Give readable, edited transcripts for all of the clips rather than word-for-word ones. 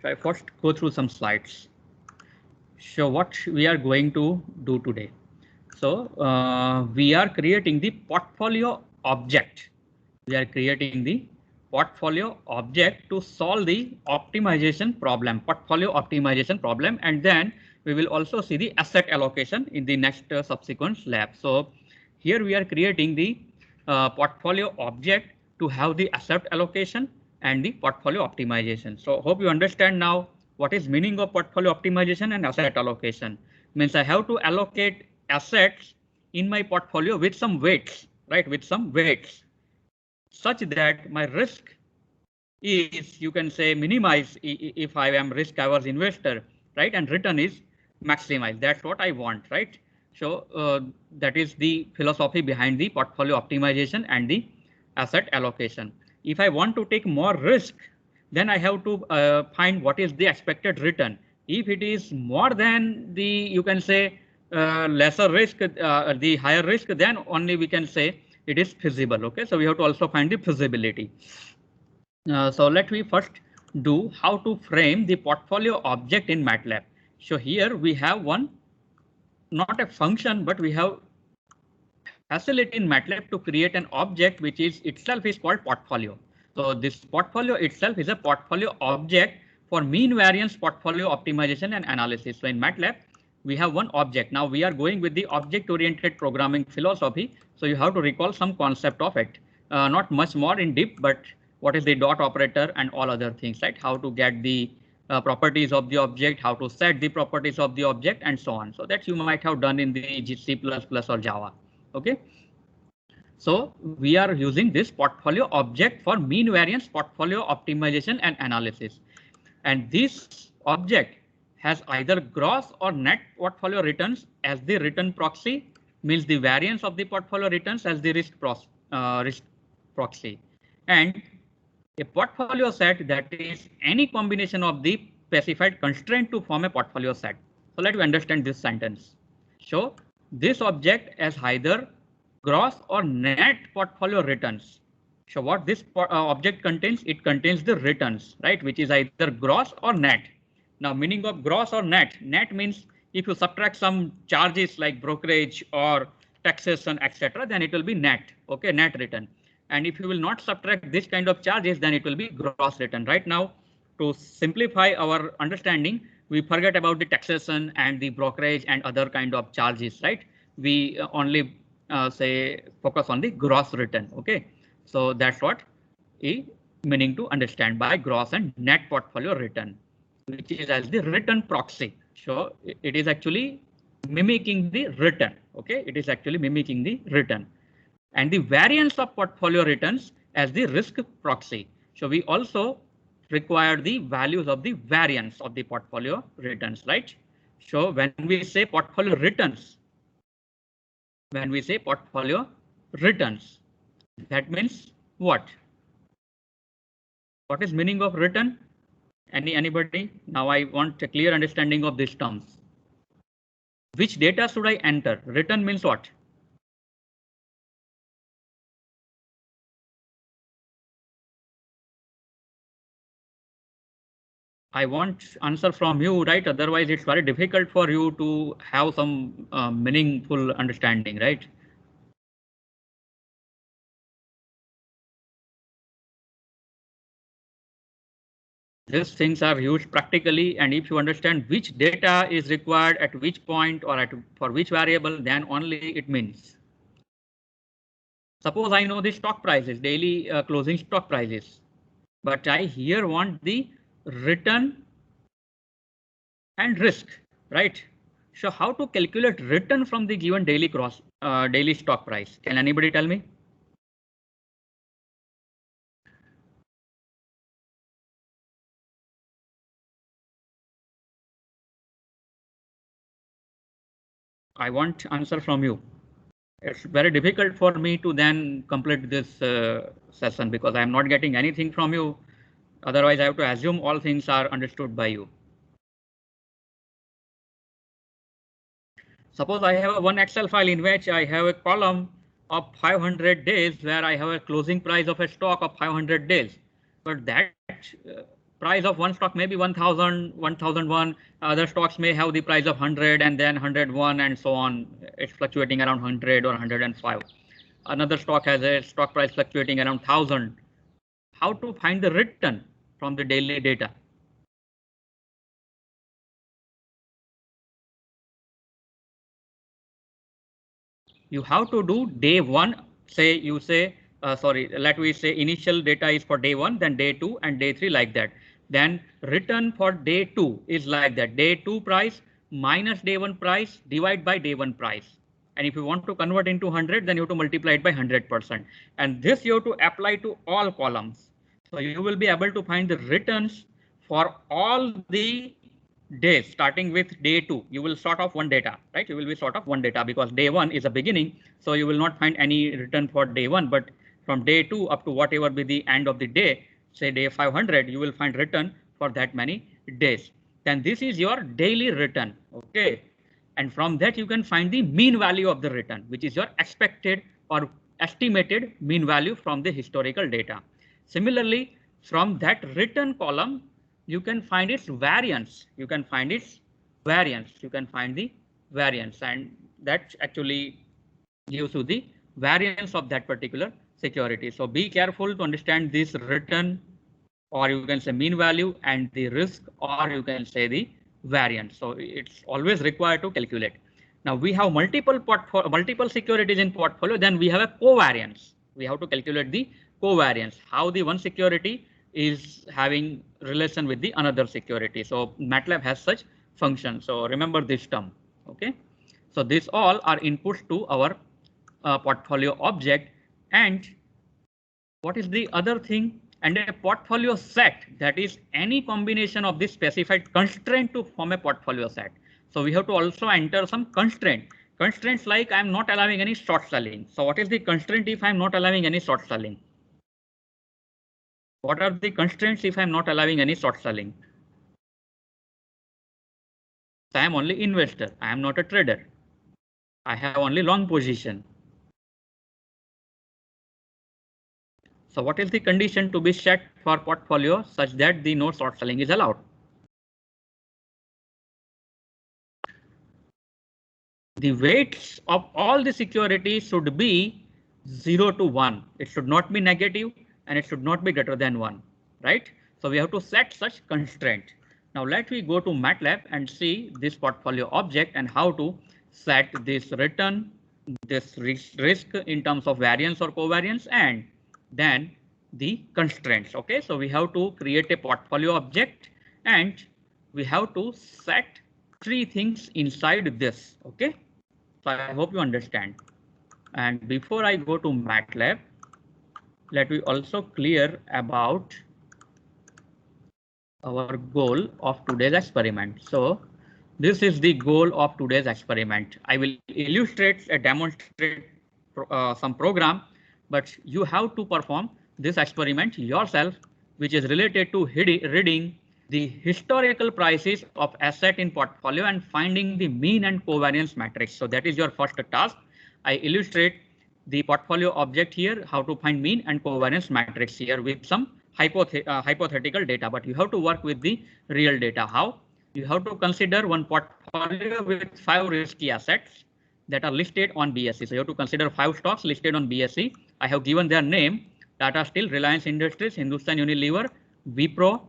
I first go through some slides. So what we are going to do today. So we are creating the portfolio object. We are creating the portfolio object to solve the optimization problem, portfolio optimization problem, and then we will also see the asset allocation in the next subsequent lab. So here we are creating the portfolio object to have the asset allocation and the portfolio optimization. So hope you understand now what is meaning of portfolio optimization and asset allocation. Means I have to allocate assets in my portfolio with some weights, right? With some weights, such that my risk is, you can say, minimized if I am risk averse investor, right? And return is maximized. That's what I want, right? So that is the philosophy behind the portfolio optimization and the asset allocation. If I want to take more risk, then I have to find what is the expected return. If it is more than the, you can say, lesser risk, the higher risk, then only we can say it is feasible. Okay, so we have to also find the feasibility. So let me first do how to frame the portfolio object in MATLAB. So here we have one, not a function, but we have facility in MATLAB to create an object which is itself is called portfolio. So this portfolio itself is a portfolio object for mean variance portfolio optimization and analysis. So in MATLAB, we have one object. Now we are going with the object oriented programming philosophy. So you have to recall some concept of it, not much more in deep, but what is the dot operator and all other things, right? How to get the properties of the object, how to set the properties of the object, and so on. So that you might have done in the C++ or Java. Okay. So we are using this portfolio object for mean variance portfolio optimization and analysis. And this object has either gross or net portfolio returns as the return proxy, means the variance of the portfolio returns as the risk proxy, and a portfolio set that is any combination of the specified constraint to form a portfolio set. So let me understand this sentence. So this object has either gross or net portfolio returns. So what this object contains, it contains the returns, right, which is either gross or net. Now meaning of gross or net, net means if you subtract some charges like brokerage or taxation, etc., then it will be net, okay, net return. And if you will not subtract this kind of charges, then it will be gross return. Right now, to simplify our understanding, we forget about the taxation and the brokerage and other kind of charges, right? We only say focus on the gross return. Okay, so that's what is meaning to understand by gross and net portfolio return, which is as the return proxy. So it is actually mimicking the return. Okay, it is actually mimicking the return. And the variance of portfolio returns as the risk proxy. So we also require the values of the variance of the portfolio returns, right? So when we say portfolio returns, that means what? What is meaning of return? Anybody? Now I want a clear understanding of these terms. Which data should I enter? Return means what? I want answer from you, right? Otherwise, it's very difficult for you to have some meaningful understanding, right? These things are used practically, and if you understand which data is required at which point or for which variable, then only it means. Suppose I know the stock prices, daily closing stock prices, but I here want the return and risk, right? So how to calculate return from the given daily daily stock price? Can anybody tell me? I want answer from you. It's very difficult for me to then complete this session because I'm not getting anything from you. Otherwise, I have to assume all things are understood by you. Suppose I have one Excel file in which I have a column of 500 days where I have a closing price of a stock of 500 days. But that price of one stock may be 1000, 1001. Other stocks may have the price of 100 and then 101 and so on. It's fluctuating around 100 or 105. Another stock has a stock price fluctuating around 1000. How to find the return from the daily data? You have to do day one. Say you say, sorry, let we say initial data is for day one, then day two and day three like that. Then return for day two is like that. Day two price minus day one price divide by day one price. And if you want to convert into 100, then you have to multiply it by 100%. And this you have to apply to all columns. So you will be able to find the returns for all the days starting with day two. You will sort of one data, right? You will be sort of one data because day one is a beginning. So you will not find any return for day one, but from day two up to whatever be the end of the day, say day 500, you will find return for that many days. Then this is your daily return. OK. And from that you can find the mean value of the return, which is your expected or estimated mean value from the historical data. Similarly, from that return column, you can find its variance. You can find its variance. You can find the variance, and that actually gives you the variance of that particular security. So be careful to understand this return, or you can say mean value, and the risk, or you can say the variance. So it's always required to calculate. Now we have multiple securities in portfolio. Then we have a covariance. We have to calculate the covariance, how the one security is having relation with the another security. So MATLAB has such function. So remember this term. OK. So these all are inputs to our portfolio object. And what is the other thing? And a portfolio set, that is any combination of this specified constraint to form a portfolio set. So we have to also enter some constraint. Constraints like I'm not allowing any short selling. So what is the constraint if I'm not allowing any short selling? What are the constraints if I'm not allowing any short selling? So I am only investor. I am not a trader. I have only long position. So what is the condition to be set for portfolio such that the no short selling is allowed? The weights of all the securities should be 0 to 1. It should not be negative and it should not be greater than 1, right? So we have to set such constraint. Now let me go to MATLAB and see this portfolio object and how to set this return, this risk in terms of variance or covariance, and then the constraints. OK, so we have to create a portfolio object and we have to set three things inside this. OK, so I hope you understand. And before I go to MATLAB, let me also clear about our goal of today's experiment. So this is the goal of today's experiment. I will illustrate a demonstrate some program, but you have to perform this experiment yourself, which is related to reading the historical prices of asset in portfolio and finding the mean and covariance matrix. So that is your first task. I illustrate the portfolio object here, how to find mean and covariance matrix here with some hypothetical data, but you have to work with the real data. How? You have to consider one portfolio with 5 risky assets that are listed on BSE. So you have to consider 5 stocks listed on BSE. I have given their name: Tata Steel, Reliance Industries, Hindustan Unilever, Wipro,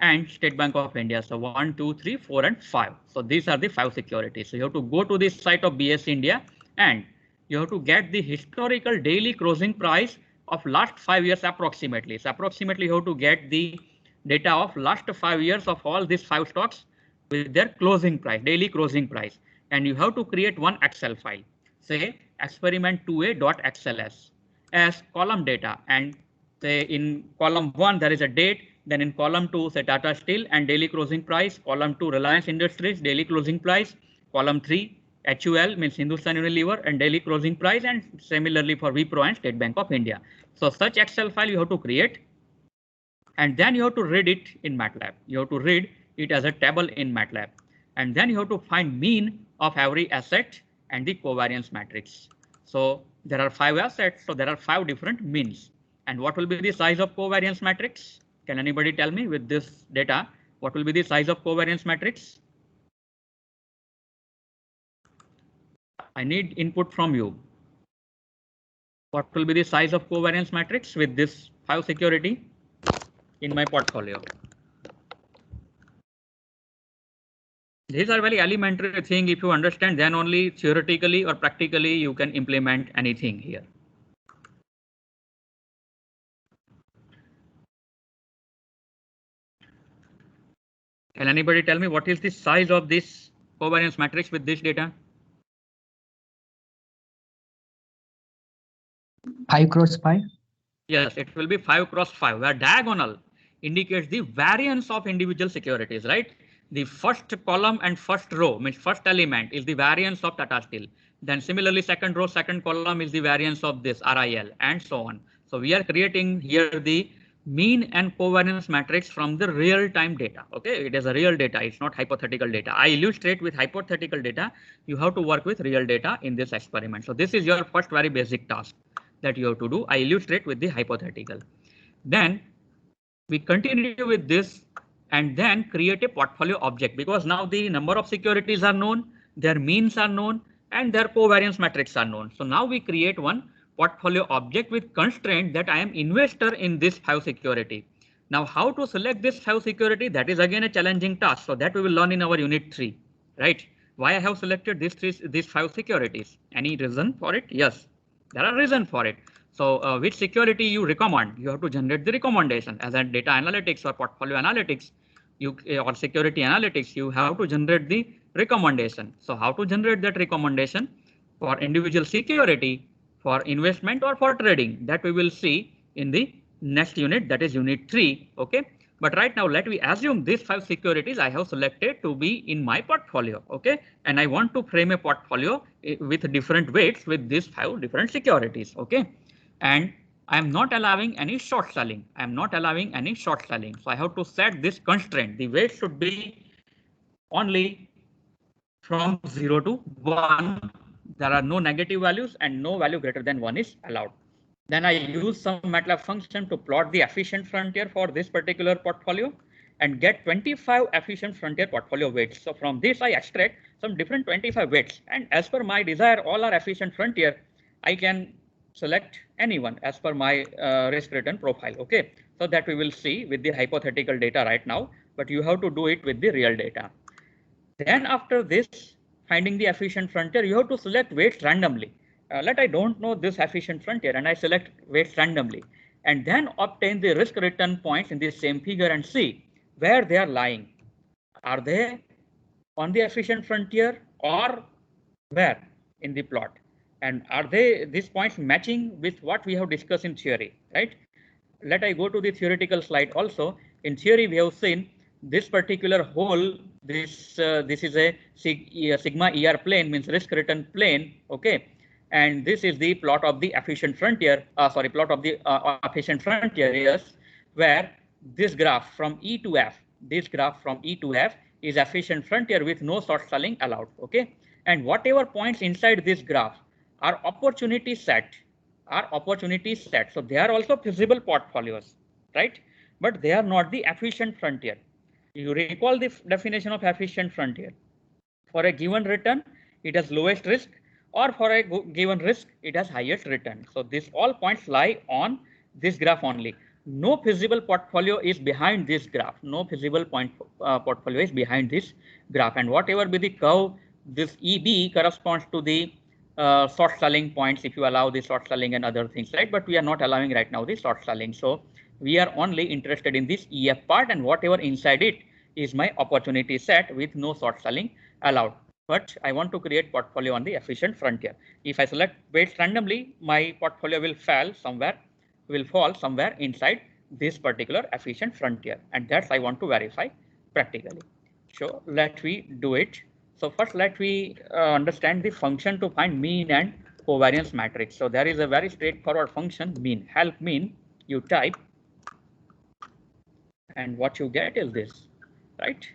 and State Bank of India. So 1, 2, 3, 4, and 5. So these are the 5 securities. So you have to go to this site of BSE India and you have to get the historical daily closing price of last 5 years approximately. So approximately you have to get the data of last 5 years of all these 5 stocks with their closing price, daily closing price. And you have to create one Excel file, say experiment2a.xls as column data. And say in column 1 there is a date. Then in column 2, say Tata Steel and daily closing price. Column 2, Reliance Industries, daily closing price. Column 3, HUL means Hindustan Unilever and daily closing price, and similarly for Wipro and State Bank of India. So such Excel file you have to create, and then you have to read it in MATLAB. You have to read it as a table in MATLAB, and then you have to find mean of every asset and the covariance matrix. So there are 5 assets, so there are 5 different means. And what will be the size of covariance matrix? Can anybody tell me with this data, what will be the size of covariance matrix? I need input from you. What will be the size of covariance matrix with this 5 security in my portfolio? These are very elementary thing. If you understand, then only theoretically or practically you can implement anything here. Can anybody tell me what is the size of this covariance matrix with this data? 5 cross 5? Yes, it will be 5 cross 5, where diagonal indicates the variance of individual securities, right? The first column and first row, means first element, is the variance of Tata Steel. Then similarly, second row, second column is the variance of this RIL, and so on. So we are creating here the mean and covariance matrix from the real-time data. Okay, it is a real data. It's not hypothetical data. I illustrate with hypothetical data. You have to work with real data in this experiment. So this is your first very basic task that you have to do. I illustrate with the hypothetical. Then we continue with this and then create a portfolio object, because now the number of securities are known, their means are known, and their covariance matrix are known. So now we create one portfolio object with constraint that I am investor in this 5 security. Now how to select this 5 security, that is again a challenging task. So that we will learn in our unit 3, right? Why I have selected these 5 securities? Any reason for it? Yes, there are reasons for it. So which security you recommend? You have to generate the recommendation. As a data analytics or portfolio analytics, or security analytics, you have to generate the recommendation. So how to generate that recommendation for individual security, for investment, or for trading? That we will see in the next unit, that is unit 3. Okay. But right now, let me assume these 5 securities I have selected to be in my portfolio. Okay. And I want to frame a portfolio with different weights with these 5 different securities. Okay. And I'm not allowing any short selling. I'm not allowing any short selling. So I have to set this constraint. The weight should be only from 0 to 1. There are no negative values and no value greater than 1 is allowed. Then I use some MATLAB function to plot the efficient frontier for this particular portfolio and get 25 efficient frontier portfolio weights. So from this I extract some different 25 weights, and as per my desire, all are efficient frontier. I can select anyone as per my risk return profile. Okay, so that we will see with the hypothetical data right now, but you have to do it with the real data. Then after this, finding the efficient frontier, you have to select weights randomly. Let I don't know this efficient frontier and I select weights randomly, and then obtain the risk return points in the same figure and see where they are lying. Are they on the efficient frontier or where in the plot? And are they these points matching with what we have discussed in theory, right? Let I go to the theoretical slide also. In theory, we have seen this particular whole, this is a sigma ER plane, means risk return plane. Okay. And this is the plot of the efficient frontier, plot of the efficient frontier, yes, where this graph from E to F, this graph from E to F is efficient frontier with no short selling allowed. Okay. And whatever points inside this graph are opportunity set, So they are also feasible portfolios, right? But they are not the efficient frontier. You recall the definition of efficient frontier. For a given return, it has lowest risk, or for a given risk, it has highest return. So these all points lie on this graph only. No feasible portfolio is behind this graph. No feasible portfolio is behind this graph. And whatever be the curve, this EB corresponds to the short selling points if you allow the short selling and other things, right? But we are not allowing right now the short selling. So we are only interested in this EF part, and whatever inside it is my opportunity set with no short selling allowed. But I want to create portfolio on the efficient frontier. If I select weights randomly, my portfolio will fall somewhere inside this particular efficient frontier, and that's I want to verify practically. So let me do it. So first let me understand the function to find mean and covariance matrix. So there is a very straightforward function, mean. Help mean, you type, and what you get is this, right?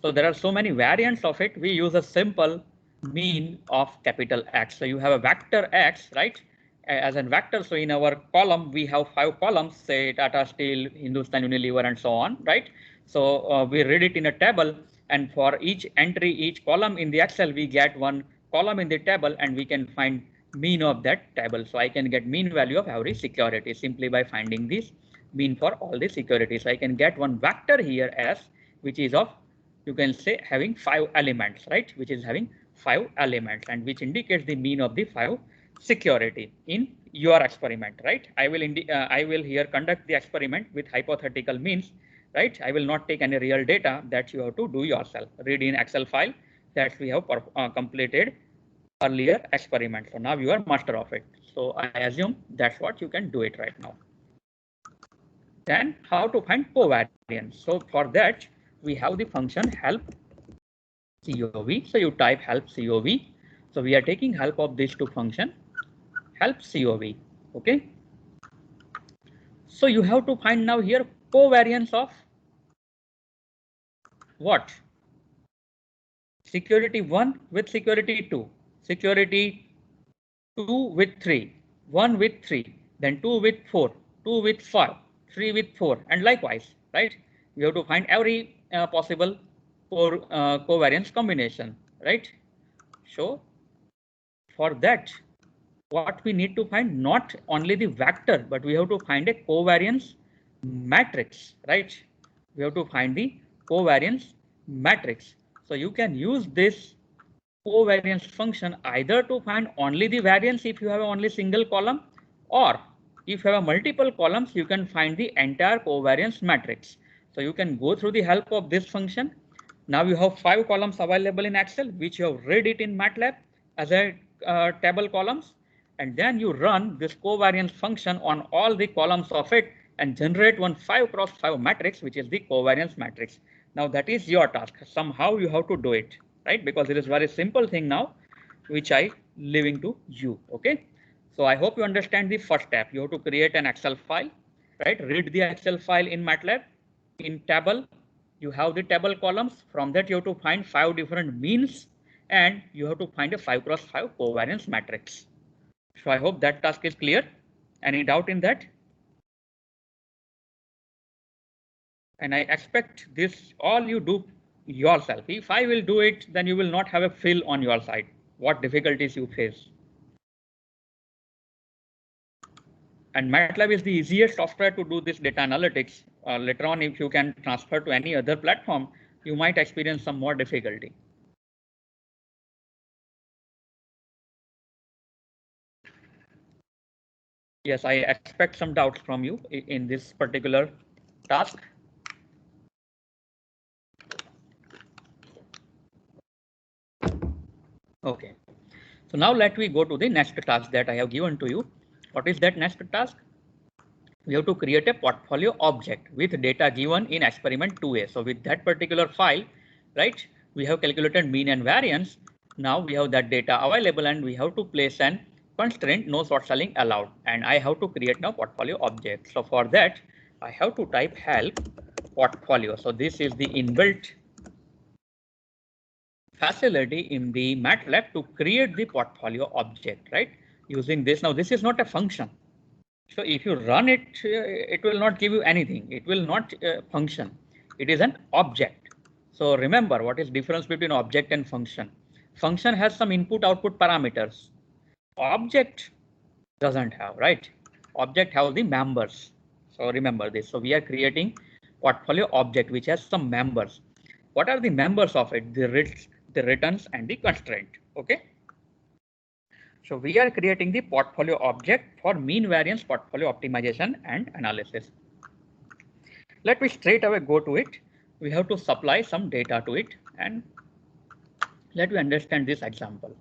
So there are so many variants of it. We use a simple mean of capital X. So you have a vector X, right? as a vector. So in our column, we have 5 columns, say Tata Steel, Hindustan Unilever, and so on, right? So we read it in a table, and for each entry, each column in the Excel, we get one column in the table, and we can find mean of that table. So I can get mean value of every security simply by finding this mean for all the securities. So I can get one vector here as which is of, you can say, having 5 elements, right? Which is having 5 elements and which indicates the mean of the 5 security in your experiment, right? I will here conduct the experiment with hypothetical means, right? I will not take any real data that you have to do yourself. Read in Excel file that we have completed earlier experiment. So now you are master of it. So I assume that's what you can do it right now. Then how to find covariance? So for that we have the function help COV. So you type help COV. So we are taking help of these two function help COV. Okay. So you have to find now here covariance of what? Security 1 with security 2, security 2 with 3, 1 with 3, then 2 with 4, 2 with 5, 3 with 4, and likewise, right? We have to find every possible covariance combination, right? So for that, what we need to find not only the vector, but we have to find a covariance matrix, right? We have to find the covariance matrix. So you can use this covariance function either to find only the variance if you have only single column, or if you have multiple columns, you can find the entire covariance matrix. So you can go through the help of this function. Now you have 5 columns available in Excel, which you have read it in MATLAB as a table columns, and then you run this covariance function on all the columns of it and generate one 5 cross 5 matrix, which is the covariance matrix. Now that is your task. Somehow you have to do it, right? Because it is very simple thing now, which I leaving to you. Okay. So I hope you understand the first step. You have to create an Excel file, right? Read the Excel file in MATLAB. In table, you have the table columns. From that, you have to find 5 different means, and you have to find a 5 cross 5 covariance matrix. So I hope that task is clear. Any doubt in that? And I expect this all you do yourself. If I will do it, then you will not have a feel on your side what difficulties you face. And MATLAB is the easiest software to do this data analytics. Later on, if you can transfer to any other platform, you might experience some more difficulty. Yes, I expect some doubts from you in this particular task. Okay, so now let me go to the next task that I have given to you. What is that next task? We have to create a portfolio object with data given in experiment 2A. So with that particular file, right, we have calculated mean and variance. Now we have that data available and we have to place an constraint no short selling allowed. And I have to create now portfolio object. So for that, I have to type help portfolio. So this is the inbuilt facility in the MATLAB to create the portfolio object, right? Using this. Now this is not a function. So if you run it, it will not give you anything. It will not function. It is an object. So remember what is difference between object and function. Function has some input output parameters. Object doesn't have, right? Object has the members. So remember this. So we are creating portfolio object which has some members. What are the members of it? The returns and the constraint. Okay. So we are creating the portfolio object for mean variance portfolio optimization and analysis. Let me straight away go to it. We have to supply some data to it and let me understand this example.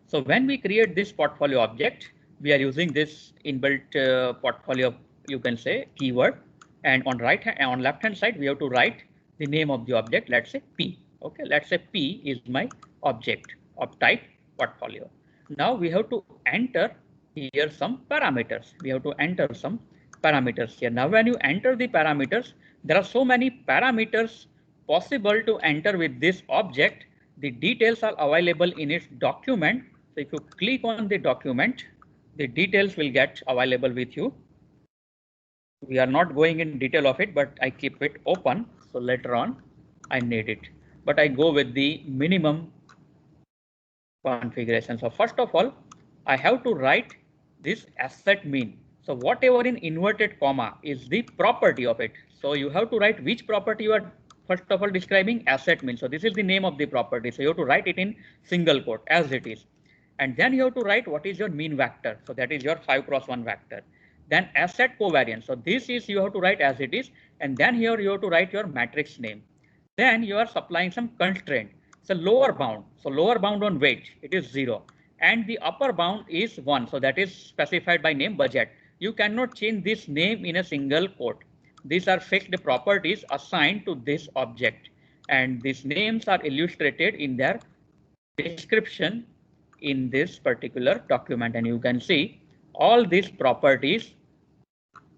So when we create this portfolio object, we are using this inbuilt portfolio, you can say keyword, and on left hand side, we have to write the name of the object. Let's say P. Okay, let's say P is my object of type portfolio. Now we have to enter here some parameters. We have to enter some parameters here. Now when you enter the parameters, there are so many parameters possible to enter with this object. The details are available in its document. So if you click on the document, the details will get available with you. We are not going in detail of it, but I keep it open. So later on, I need it. But I go with the minimum configuration. So first of all, I have to write this asset mean. So whatever in inverted comma is the property of it. So you have to write which property you are first of all describing. Asset mean. So this is the name of the property. So you have to write it in single quote as it is. And then you have to write what is your mean vector. So that is your 5x1 vector. Then asset covariance. So this is you have to write as it is. And then here you have to write your matrix name. Then you are supplying some constraint. It's a lower bound. So lower bound on weight, it is 0. And the upper bound is 1. So that is specified by name budget. You cannot change this name in a single quote. These are fixed properties assigned to this object. And these names are illustrated in their description in this particular document. And you can see all these properties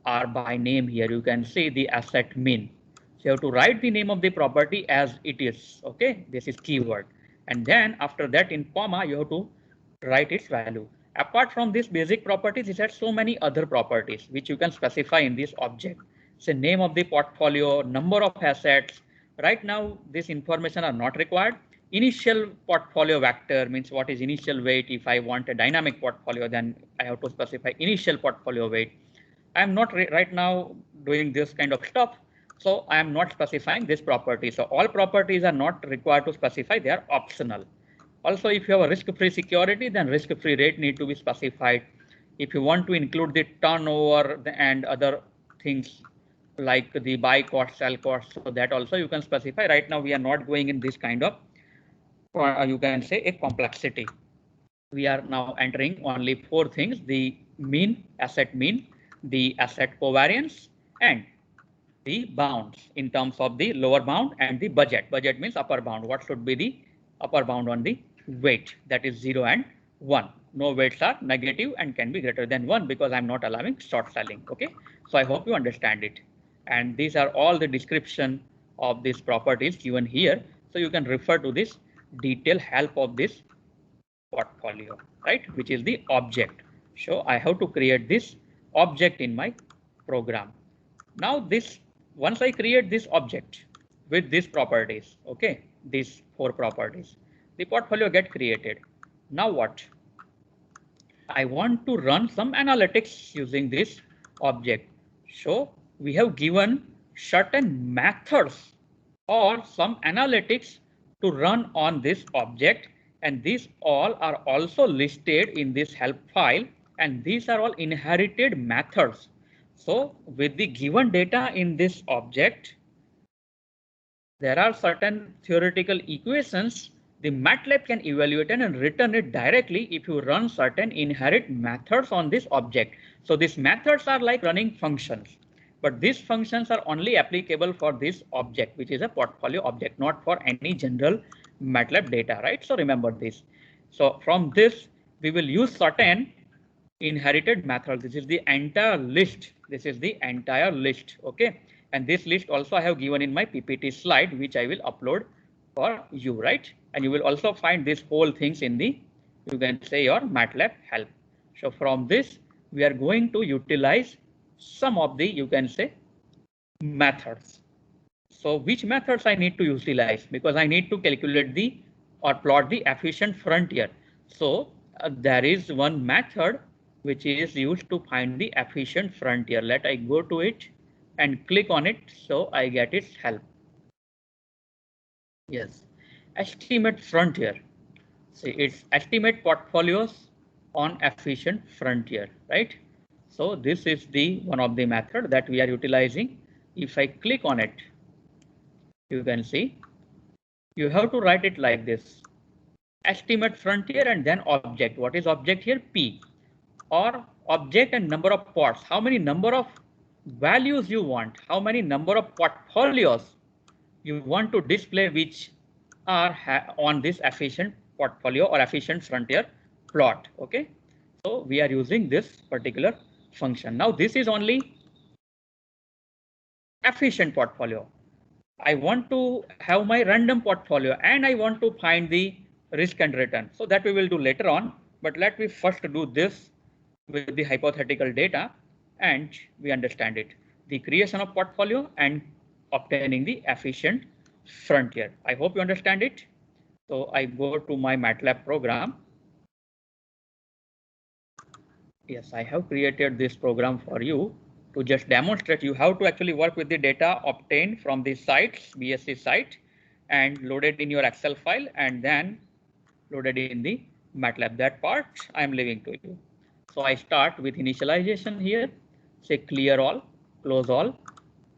are by name here. You can see the asset mean. So you have to write the name of the property as it is. OK, this is keyword. And then after that in comma, you have to write its value. Apart from these basic properties, it has so many other properties which you can specify in this object. So name of the portfolio, number of assets. Right now, this information are not required. Initial portfolio vector means what is initial weight. If I want a dynamic portfolio, then I have to specify initial portfolio weight. I'm not right now doing this kind of stuff. So I am not specifying this property. So all properties are not required to specify, they are optional. Also, if you have a risk-free security, then risk-free rate need to be specified. If you want to include the turnover and other things like the buy cost, sell cost, so that also you can specify. Right now, we are not going in this kind of, you can say, a complexity. We are now entering only 4 things: the mean, asset mean, the asset covariance, and the bounds in terms of the lower bound and the budget. Budget means upper bound. What should be the upper bound on the weight? That is 0 and 1. No weights are negative and can be greater than 1 because I'm not allowing short selling. Okay, so I hope you understand it. And these are all the description of these properties given here. So you can refer to this detailed help of this portfolio, right, which is the object. So I have to create this object in my program. Now this, once I create this object with these properties, okay, these 4 properties, the portfolio get created. Now what? I want to run some analytics using this object. So we have given certain methods or some analytics to run on this object, and these all are also listed in this help file, and these are all inherited methods. So with the given data in this object, there are certain theoretical equations the MATLAB can evaluate and return it directly if you run certain inherent methods on this object. So these methods are like running functions, but these functions are only applicable for this object, which is a portfolio object, not for any general MATLAB data, right? So remember this. So from this, we will use certain inherited methods. This is the entire list. This is the entire list. OK, and this list also I have given in my PPT slide, which I will upload for you, right? And you will also find these whole things in the, you can say, your MATLAB help. So from this, we are going to utilize some of the, you can say, methods. So which methods I need to utilize? Because I need to calculate the or plot the efficient frontier. So there is one method which is used to find the efficient frontier. Let I go to it and click on it so I get its help. Yes, estimate frontier. See, it's estimate portfolios on efficient frontier, right? So this is the one of the method that we are utilizing. If I click on it, you can see you have to write it like this: estimate frontier and then object. What is object here? P, or object and number of pots. How many number of values you want? How many number of portfolios you want to display which are on this efficient portfolio or efficient frontier plot? Okay, so we are using this particular function. Now this is only efficient portfolio. I want to have my random portfolio and I want to find the risk and return. So that we will do later on, but let me first do this with the hypothetical data and we understand it. The creation of portfolio and obtaining the efficient frontier. I hope you understand it. So I go to my MATLAB program. Yes, I have created this program for you to just demonstrate you how to actually work with the data obtained from the sites, BSC site, and loaded in your Excel file and then loaded in the MATLAB. That part I am leaving to you. So I start with initialization here, say clear all, close all.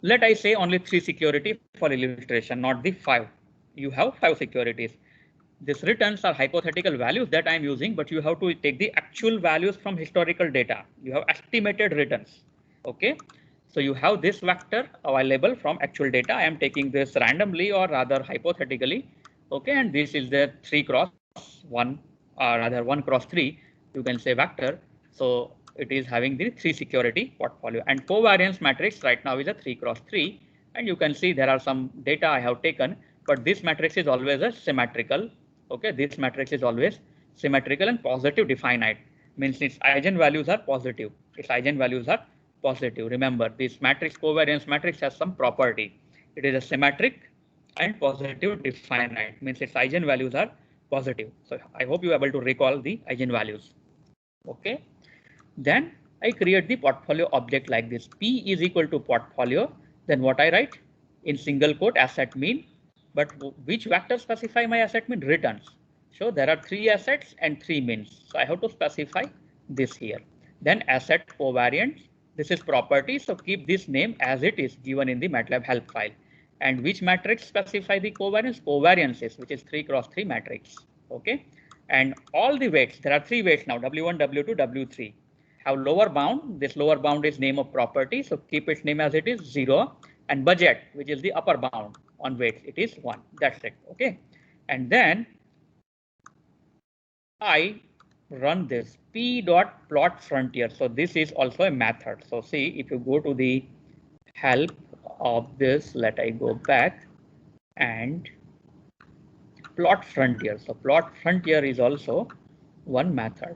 Let I say only 3 security for illustration, not the 5. You have 5 securities. These returns are hypothetical values that I am using, but you have to take the actual values from historical data. You have estimated returns. Okay. So you have this vector available from actual data. I am taking this randomly or rather hypothetically. Okay. And this is the 3 cross 1 or rather 1 cross 3. You can say vector. So it is having the 3 security portfolio and covariance matrix right now is a 3 cross 3. And you can see there are some data I have taken, but this matrix is always a symmetrical. Okay, this matrix is always symmetrical and positive definite, means its eigenvalues are positive. Its eigenvalues are positive. Remember, this matrix covariance matrix has some property. It is a symmetric and positive definite, means its eigenvalues are positive. So I hope you are able to recall the eigenvalues. Okay, then I create the portfolio object like this. P is equal to portfolio. Then what I write in single quote asset mean. But which vector specify my asset mean? Returns. So there are 3 assets and 3 means. So I have to specify this here. Then asset covariance. This is property. So keep this name as it is given in the MATLAB help file. And which matrix specify the covariance? Covariances, which is 3 cross 3 matrix. Okay. And all the weights, there are 3 weights now, W1, W2, W3. Have lower bound. This lower bound is name of property. So keep its name as it is 0. And budget, which is the upper bound on weights, it is 1. That's it. Okay. And then I run this p dot plot frontier. So this is also a method. So see, if you go to the help of this, let I go back and plot frontier. So plot frontier is also one method.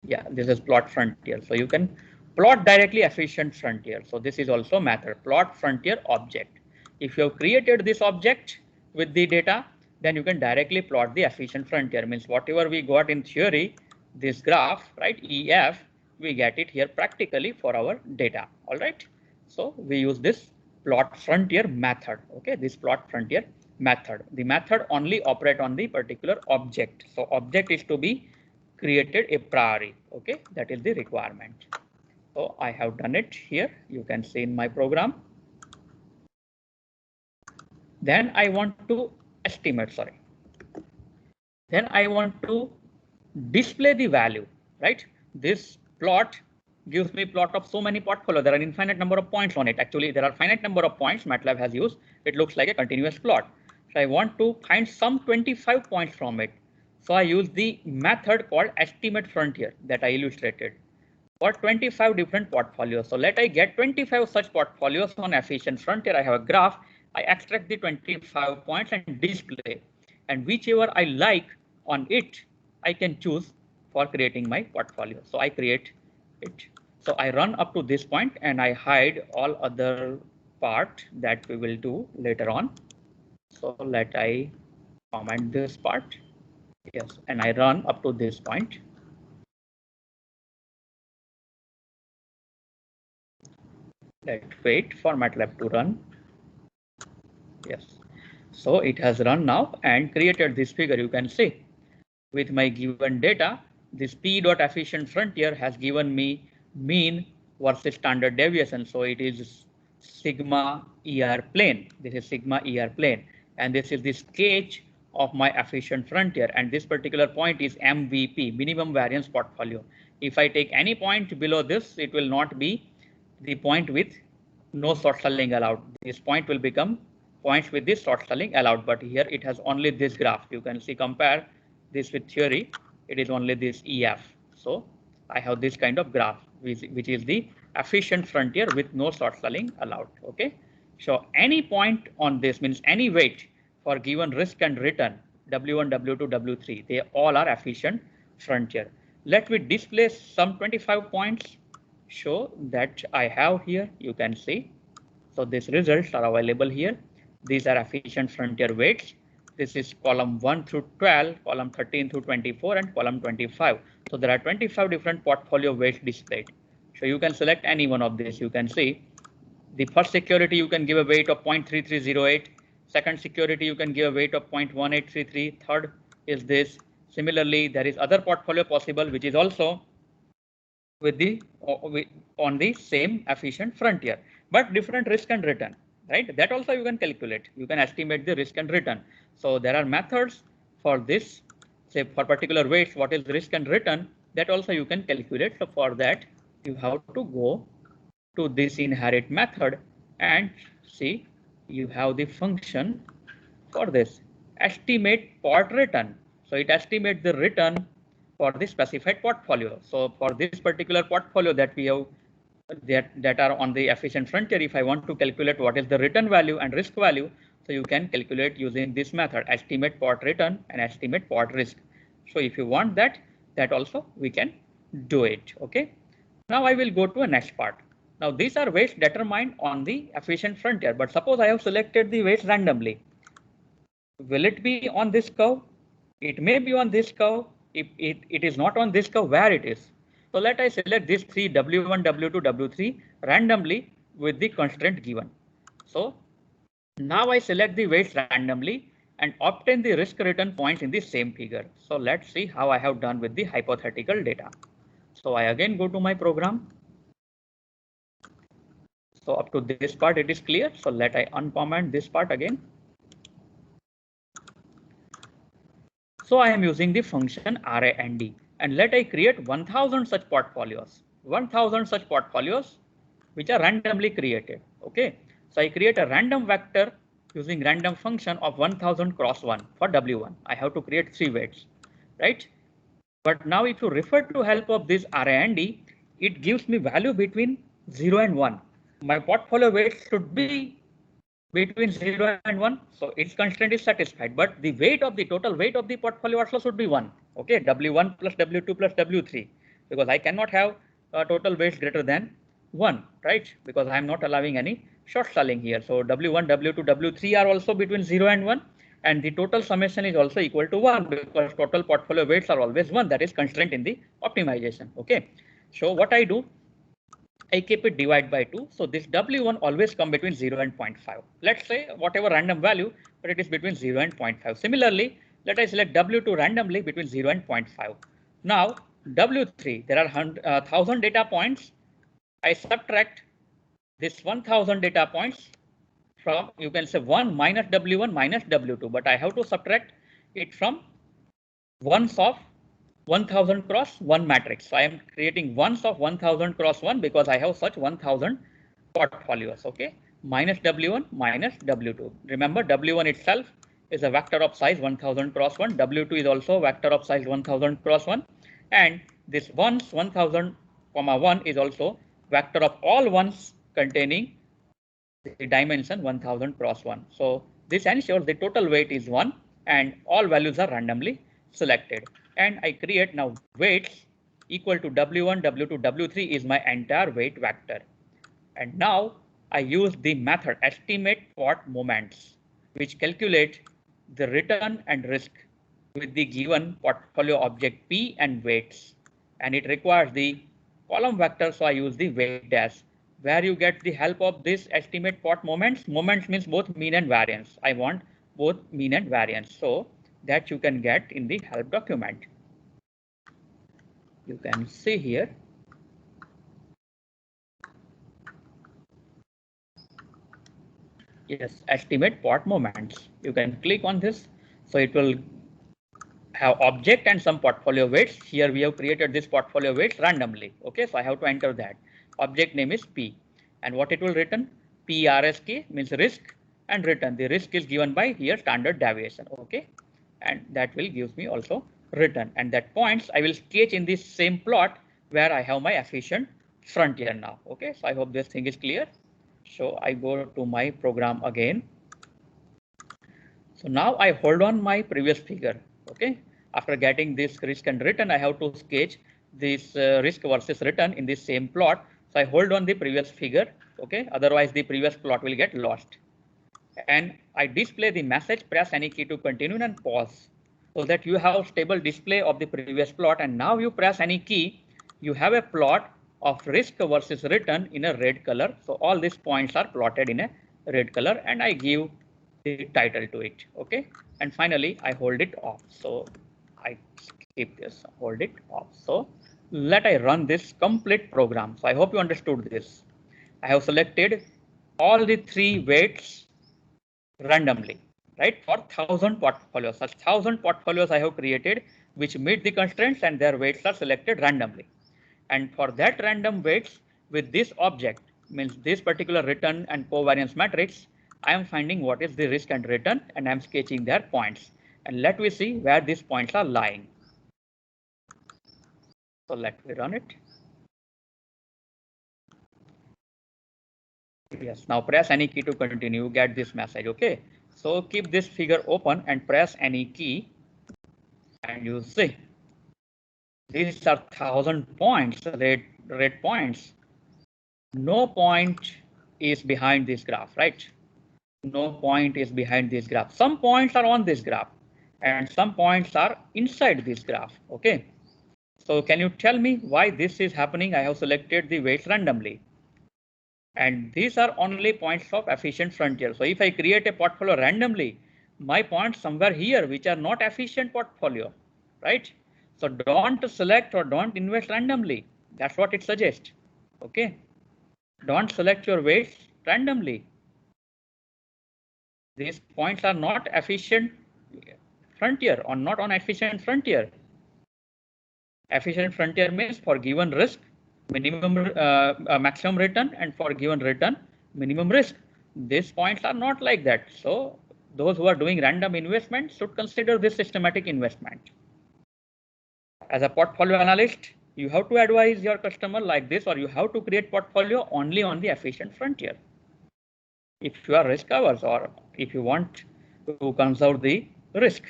Yeah, this is plot frontier. So you can plot directly efficient frontier. So this is also method, plot frontier object. If you have created this object with the data, then you can directly plot the efficient frontier. Means whatever we got in theory, this graph, right, EF, we get it here practically for our data. All right. So we use this plot frontier method. Okay, this plot frontier method. The method only operate on the particular object. So object is to be created a priori. Okay, that is the requirement. So I have done it here. You can see in my program. Then I want to estimate, sorry. Then I want to display the value, right? This plot gives me plot of so many portfolio. There are infinite number of points on it. Actually, there are finite number of points MATLAB has used. It looks like a continuous plot. So I want to find some 25 points from it. So I use the method called estimate frontier that I illustrated for 25 different portfolios. So let I get 25 such portfolios on efficient frontier. I have a graph. I extract the 25 points and display. And whichever I like on it, I can choose for creating my portfolio. So I create it. So I run up to this point and I hide all other part that we will do later on. So let I comment this part. Yes, and I run up to this point. Let's wait for MATLAB to run. Yes, so it has run now and created this figure. You can see with my given data, this p dot efficient frontier has given me mean versus standard deviation. So it is sigma ER plane. This is sigma ER plane, and this is the sketch of my efficient frontier. And this particular point is MVP, minimum variance portfolio. If I take any point below this, it will not be the point with no short selling allowed. This point will become points with this short selling allowed, but here it has only this graph. You can see, compare this with theory, it is only this EF. So I have this kind of graph, which is the efficient frontier with no short selling allowed. Okay, so any point on this means any weight for given risk and return W1, W2, W3, they all are efficient frontier. let me display some 25 points. Show that I have here, you can see. So these results are available here. These are efficient frontier weights. This is column 1 through 12, column 13 through 24, and column 25. So there are 25 different portfolio weights displayed. So you can select any one of these. You can see the first security you can give a weight of 0.3308. Second security you can give a weight of 0.1833. Third is this. Similarly, there is other portfolio possible which is also with the on the same efficient frontier, but different risk and return, right? That also you can calculate. You can estimate the risk and return. So there are methods for this. Say for particular weights, what is risk and return? That also you can calculate. So for that, you have to go to this inherit method and see you have the function for this estimate port return. So it estimates the return for the specified portfolio. So for this particular portfolio that we have that are on the efficient frontier, if I want to calculate what is the return value and risk value, so you can calculate using this method, estimate port return and estimate port risk. So if you want that, that also we can do it. Okay. Now I will go to a next part. Now these are weights determined on the efficient frontier, but suppose I have selected the weights randomly. Will it be on this curve? It may be on this curve. If it is not on this curve, where it is? So let I select these three W1, W2, W3 randomly with the constraint given. So now I select the weights randomly and obtain the risk return points in the same figure. So let's see how I have done with the hypothetical data. So I again go to my program. So up to this part it is clear. So let I uncomment this part again. So I am using the function RAND and let I create 1000 such portfolios, 1000 such portfolios which are randomly created. Okay, so I create a random vector using random function of 1000 cross 1 for W1. I have to create 3 weights, right? But now if you refer to help of this RAND, it gives me value between 0 and 1. My portfolio weight should be between 0 and 1. So its constraint is satisfied, but the weight of the total weight of the portfolio also should be 1. Okay, W1 plus W2 plus W3, because I cannot have total weights greater than 1, right? Because I am not allowing any short selling here. So W1, W2, W3 are also between 0 and 1. And the total summation is also equal to 1 because total portfolio weights are always 1. That is constraint in the optimization. Okay, so what I do, I keep it divide by 2. So this W1 always come between 0 and 0.5. Let's say whatever random value, but it is between 0 and 0.5. Similarly, let I select W2 randomly between 0 and 0.5. Now W3, there are 1000 data points. I subtract this 1000 data points from, you can say 1 minus W1 minus W2, but I have to subtract it from ones of 1000 cross 1 matrix. So I am creating ones of 1000 cross 1 because I have such 1000 portfolios. Okay, minus W1 minus W2. Remember, W1 itself is a vector of size 1000 cross 1. W2 is also a vector of size 1000 cross 1. And this ones 1000 comma 1 is also vector of all ones containing the dimension 1000 cross 1. So this ensures the total weight is 1 and all values are randomly selected. And I create now weights equal to W1, W2, W3 is my entire weight vector. And now I use the method estimate port moments, which calculate the return and risk with the given portfolio object P and weights. And it requires the column vector, so I use the weight dash. Where you get the help of this estimate port moments. Moments means both mean and variance. I want both mean and variance. So that you can get in the help document. You can see here. Yes, estimate port moments. You can click on this. So it will have object and some portfolio weights. Here we have created this portfolio weights randomly. Okay, so I have to enter that. Object name is P. And what it will return? PRSK means risk and return. The risk is given by here standard deviation. Okay, and that will give me also return. And that points I will sketch in this same plot where I have my efficient frontier now. Okay, so I hope this thing is clear. So I go to my program again. So now I hold on my previous figure. Okay, after getting this risk and return, I have to sketch this risk versus return in the same plot. So I hold on the previous figure. Okay, otherwise the previous plot will get lost. And I display the message, press any key to continue and pause, so that you have stable display of the previous plot. And now you press any key, you have a plot of risk versus return in a red color. So all these points are plotted in a red color, and I give the title to it. Okay, and finally I hold it off. So I skip this, hold it off. So let I run this complete program. So I hope you understood this. I have selected all the three weights randomly, right? For 1,000 portfolios, such 1,000 portfolios I have created, which meet the constraints, and their weights are selected randomly. And for that random weights with this object, means this particular return and covariance matrix, I am finding what is the risk and return, and I am sketching their points. And let me see where these points are lying. So let me run it. Yes, now press any key to continue, get this message. Okay, so keep this figure open and press any key, and you see these are 1,000 points, red points. No point is behind this graph, right? No point is behind this graph. Some points are on this graph, and some points are inside this graph. Okay, so can you tell me why this is happening? I have selected the weights randomly, and these are only points of efficient frontier. So if I create a portfolio randomly, my points somewhere here which are not efficient portfolio, right? So don't select or don't invest randomly. That's what it suggests. Okay, don't select your weights randomly. These points are not efficient frontier or not on efficient frontier. Efficient frontier means for given risk, maximum return, and for given return, minimum risk. These points are not like that. So those who are doing random investment should consider this systematic investment. As a portfolio analyst, you have to advise your customer like this, or you have to create portfolio only on the efficient frontier. If you are risk averse, or if you want to conserve the risk.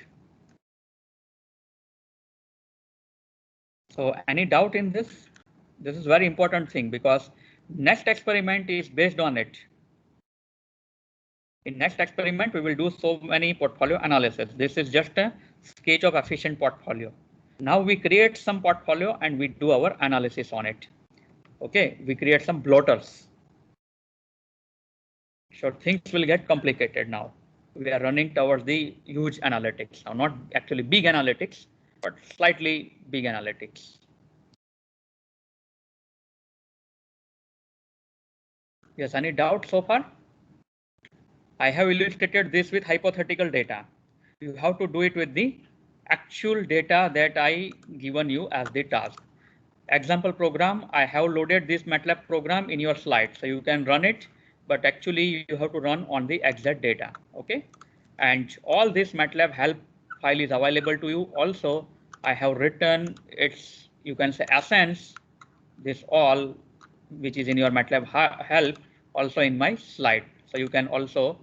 So any doubt in this? This is very important thing, because next experiment is based on it. In next experiment, we will do so many portfolio analysis. This is just a sketch of efficient portfolio. Now we create some portfolio and we do our analysis on it. Okay, we create some bloaters. So things will get complicated now. We are running towards the huge analytics now, not actually big analytics, but slightly big analytics. Yes, any doubt so far? I have illustrated this with hypothetical data. You have to do it with the actual data that I given you as the task. Example program, I have loaded this MATLAB program in your slide, so you can run it, but actually you have to run on the exact data. Okay, and all this MATLAB help file is available to you. Also, I have written its, you can say, essence, this all which is in your MATLAB help also in my slide. So you can also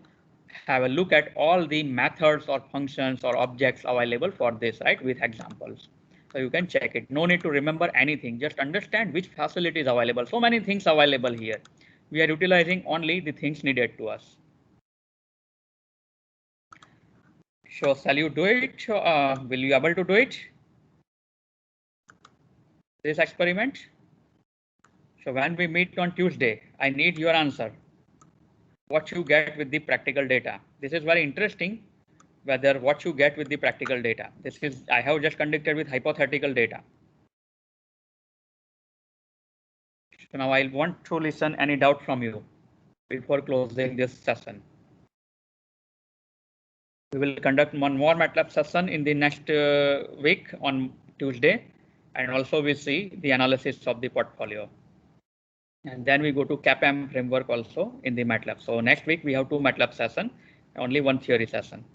have a look at all the methods or functions or objects available for this, right, with examples. So you can check it. No need to remember anything. Just understand which facility is available. So many things available here. We are utilizing only the things needed to us. So shall you do it? Will you able to do it? This experiment? So when we meet on Tuesday, I need your answer. What you get with the practical data. This is very interesting, whether what you get with the practical data. This is, I have just conducted with hypothetical data. So now I want to listen any doubt from you before closing this session. We will conduct one more MATLAB session in the next week on Tuesday, and also we see the analysis of the portfolio. And then we go to CAPM framework also in the MATLAB. So next week we have two MATLAB session, only one theory session.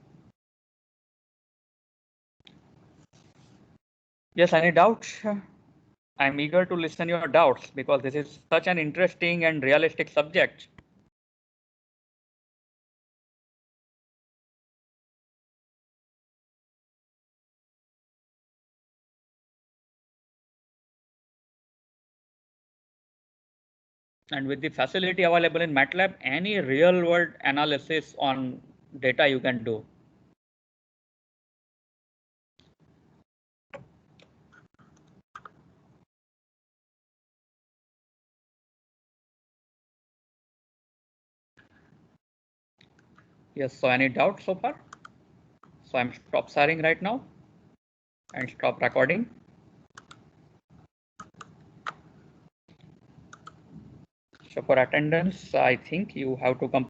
Yes, any doubt? I'm eager to listen your doubts, because this is such an interesting and realistic subject. And with the facility available in MATLAB, any real world analysis on data you can do. Yes, so any doubt so far? So I'm stop sharing right now and stop recording. So for attendance, I think you have to complete